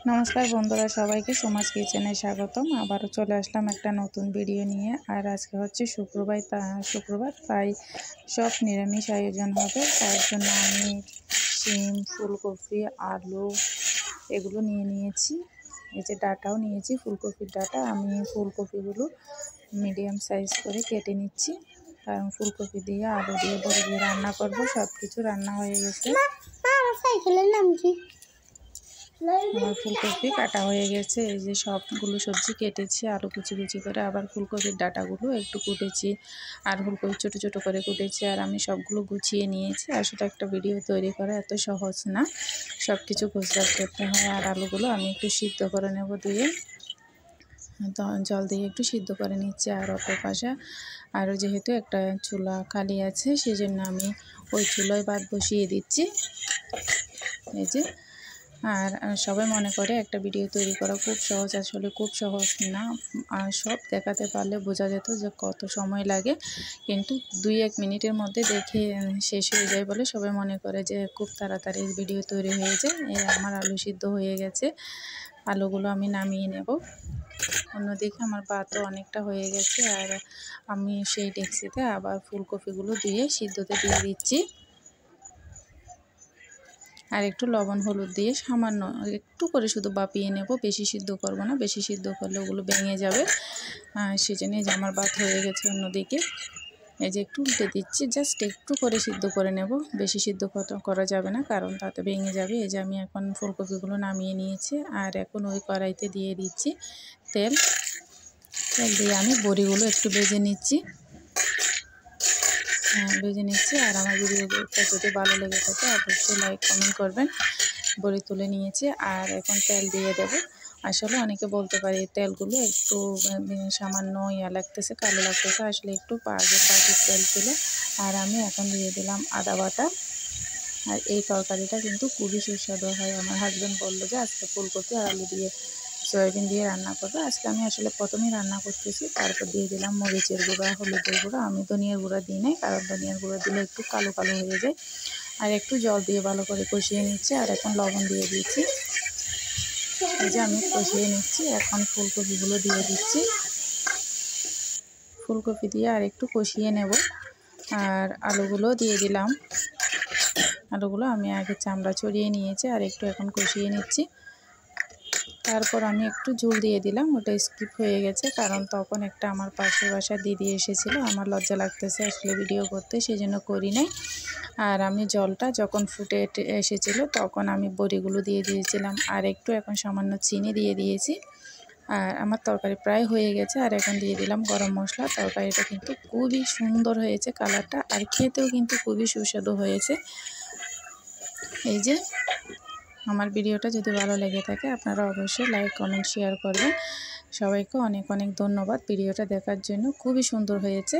नमस्कार बंधुरा सबाइके सोमाज किचेने स्वागतम। आबारो चले आसलाम एकटा नतून भिडियो निये। और आज के होच्छे शुक्रबार ताई सब निरामिष आयोजन होबे। तार जोन्नो आमि शिम फुलकपि आलू एगुलो निये नियेछि। এই যে ডাটাও নিয়েছি, ফুলকপির ডাটা। আমি ফুলকপিগুলো মিডিয়াম সাইজ করে কেটে নিচ্ছি, কারণ ফুলকপি দিয়ে আলু দিয়ে বড়ি দিয়ে রান্না করব। সব কিছু রান্না হয়ে গেছে। সাইকেলের নাম কি? আমার ফুলকপি কাটা হয়ে গেছে। এই যে সবগুলো সবজি কেটেছি আলু কুচি কুচি করে, আবার ফুলকপির ডাটাগুলো একটু কুটেছি আর ফুলকপি ছোটো ছোটো করে কুটেছি। আর আমি সবগুলো গুছিয়ে নিয়েছি। আসলে একটা ভিডিও তৈরি করা এত সহজ না, সব কিছু গুজরাট করতে হয়। আর আলুগুলো আমি একটু সিদ্ধ করে নেব, দিয়ে তো জল দিয়ে একটু সিদ্ধ করে নিচ্ছি। আর অপর পাশে আরও যেহেতু একটা চুলা খালি আছে, সেই জন্য আমি ওই চুলায় ভাত বসিয়ে দিচ্ছি। এই যে, আর সবাই মনে করে একটা ভিডিও তৈরি করা খুব সহজ, আসলে খুব সহজ না। আর সব দেখাতে পারলে বোঝা যেত যে কত সময় লাগে, কিন্তু 2-1 মিনিটের মধ্যে দেখে শেষ হয়ে যায় বলে সবাই মনে করে যে খুব তাড়াতাড়ি ভিডিও তৈরি হয়ে যায়। এই আমার আলু সিদ্ধ হয়ে গেছে, আলুগুলো আমি নামিয়ে নেব। অন্যদিকে আমার ভাতও অনেকটা হয়ে গেছে। আর আমি সেই ডেকচিতে আবার ফুলকপিগুলো দিয়ে সিদ্ধতে দিয়ে দিচ্ছি। আর একটু লবণ হলুদ দিয়ে সামান্য একটু করে শুধু বাপিয়ে নেব, বেশি সিদ্ধ করব না, বেশি সিদ্ধ করলে ওগুলো ভেঙে যাবে। সেজন্য যে আমার ভাত হয়ে গেছে। অন্যদিকে এই যে একটু উল্টে দিচ্ছি, জাস্ট একটু করে সিদ্ধ করে নেব, বেশি সিদ্ধ করা যাবে না, কারণ তাতে ভেঙে যাবে। এই যে আমি এখন ফুলকপিগুলো নামিয়ে নিয়েছি। আর এখন ওই কড়াইতে দিয়ে দিচ্ছি তেল দিয়ে আমি বড়িগুলো একটু ভেজে নিচ্ছি। আর আমার ভিডিওটা যদি ভালো লেগে থাকে অবশ্যই লাইক কমেন্ট করবেন। বড়ি তুলে নিয়েছি আর এখন তেল দিয়ে দেব। আসলে অনেকে বলতে পারে তেলগুলো একটু সামান্য লাগতেছে, কালো লাগতেছে, আসলে একটু বাজের তেল ছিল। আর আমি এখন দিয়ে দিলাম আদা বাটা। আর এই তরকারিটা কিন্তু খুবই সুস্বাদু হয়। আমার হাজব্যান্ড বললো যে আজকে ফুলকপি আর আলু দিয়ে সয়াবিন দিয়ে রান্না করবে। আজকে আমি আসলে প্রথমেই রান্না করতেছি। তারপর দিয়ে দিলাম মরিচের গুঁড়া, হলুদের গুঁড়া। আমি ধনিয়ার গুঁড়া দিই নাই, কারণ ধনিয়ার গুঁড়া দিলে একটু কালো কালো হয়ে যায়। আর একটু জল দিয়ে ভালো করে কষিয়ে নিচ্ছি। আর এখন লবণ দিয়ে দিচ্ছি। এই যে আমি কষিয়ে নিচ্ছি। এখন ফুলকপিগুলো দিয়ে দিচ্ছি। ফুলকপি দিয়ে আর একটু কষিয়ে নেব। আর আলুগুলো দিয়ে দিলাম। আলুগুলো আমি আগে চামড়া ছড়িয়ে নিয়েছি, আর একটু এখন কষিয়ে নিচ্ছি। তারপর আমি একটু ঝোল দিয়ে দিলাম, ওটা স্কিপ হয়ে গেছে, কারণ তখন একটা আমার পাশের বাসার দিদি এসেছিল। আমার লজ্জা লাগতেছে আসলে ভিডিও করতে, সেই জন্য করি নাই। আর আমি জলটা যখন ফুটে এসেছিল তখন আমি বড়িগুলো দিয়ে দিয়েছিলাম, আর একটু এখন সামান্য চিনি দিয়ে দিয়েছি। আর আমার তরকারি প্রায় হয়ে গেছে। আর এখন দিয়ে দিলাম গরম মশলা। তরকারিটা কিন্তু খুবই সুন্দর হয়েছে কালারটা, আর খেতেও কিন্তু খুবই সুস্বাদু হয়েছে। এই যে আমার ভিডিওটা যদি ভালো লেগে থাকে আপনারা অবশ্যই লাইক কমেন্ট শেয়ার করবেন। সবাইকে অনেক অনেক ধন্যবাদ ভিডিওটা দেখার জন্য, খুবই সুন্দর হয়েছে।